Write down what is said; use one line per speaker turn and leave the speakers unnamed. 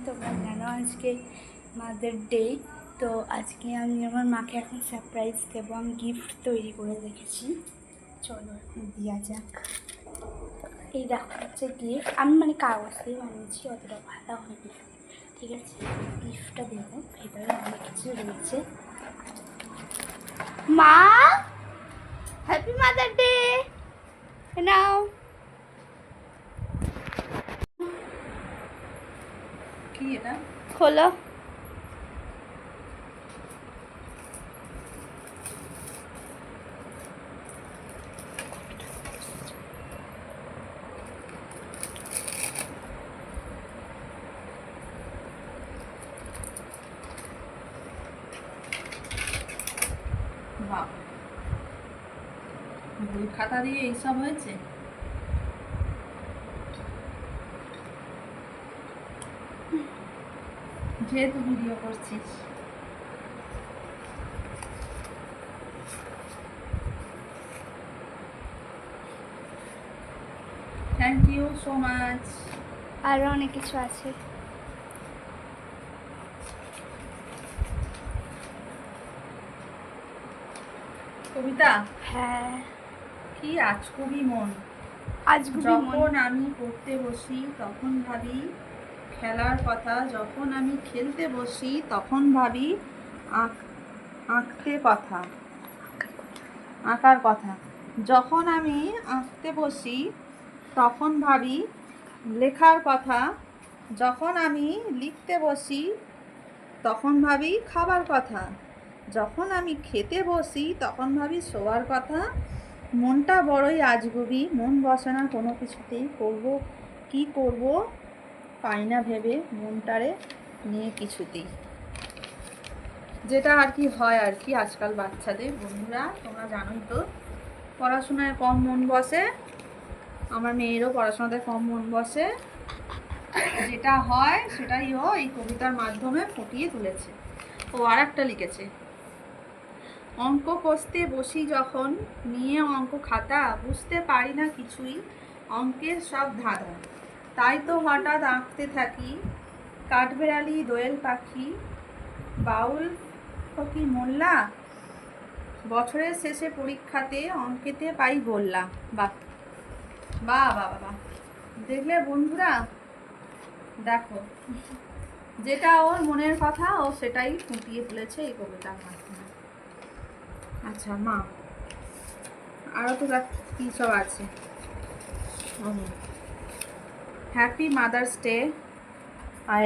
তোমরা জানো আজকে মাদার ডে, তো আজকে আমি আমার মাকে এখন সারপ্রাইজ দেবো। আমি গিফট তৈরি করে রেখেছি, চলো এখন দেওয়া যাক। এই দেখো হচ্ছে গিফট, আমি মানে কাগজ দিয়ে বানিয়েছি, অতটা ভালো হয়নি, ঠিক আছে। গিফটটা দেবো, ভেতরে অনেক কিছু রয়েছে। মা, হ্যাপি মাদার ডে। নাও,
কি এটা
খোলো।
বাহ, বই খাতা দিয়ে এইসব হয়েছে। যেহেতু ভিডিও করছিস, থ্যাংক ইউ সো মাচ।
আরও অনেক কিছু আছে।
কবিতা,
হ্যাঁ,
কি আজ খুবই মন।
আজ
যখন আমি পড়তে বসি তখন ভাবি খেলার কথা, যখন আমি খেলতে বসি তখন ভাবি আঁকার কথা, যখন আমি আঁকতে বসি তখন ভাবি লেখার কথা, যখন আমি লিখতে বসি তখন ভাবি খাবার কথা, যখন আমি খেতে বসি তখন ভাবি শোয়ার কথা। মনটা বড়ই আজগুবি, মন বসে না কোনো কিছুতেই, কি করব পাই না ভেবে মনটারে নিয়ে কিছুতেই। যেটা আর কি হয় আর কি আজকাল বাচ্চাদের, বন্ধুরা তোমরা জানোই তো, পড়াশোনায় কম মন বসে, আমার মেয়েরও পড়াশোনাতে কম মন বসে। যেটা হয় সেটাই ও এই কবিতার মাধ্যমে ফুটিয়ে তুলেছে। ও আর একটা লিখেছে, অঙ্ক কষতে বসি যখন নিয়ে অঙ্ক খাতা, বুঝতে পারি না কিছুই অঙ্কের সব ধাঁধা, তাই তো হঠাৎ আঁকতে থাকি কাঠবেড়ালি দোয়েল পাখি বাউল ফকি মোল্লা, বছরের শেষে পরীক্ষাতে অঙ্কেতে পাই গোল্লা। বাহ বাহ বাহ বাহ, দেখলে বন্ধুরা, দেখো যেটা ওর মনের কথা ও সেটাই ফুটিয়ে তুলেছে এই কবিতার মাধ্যমে। আচ্ছা মা, আরও তো কী সব আছে। Happy mother's day.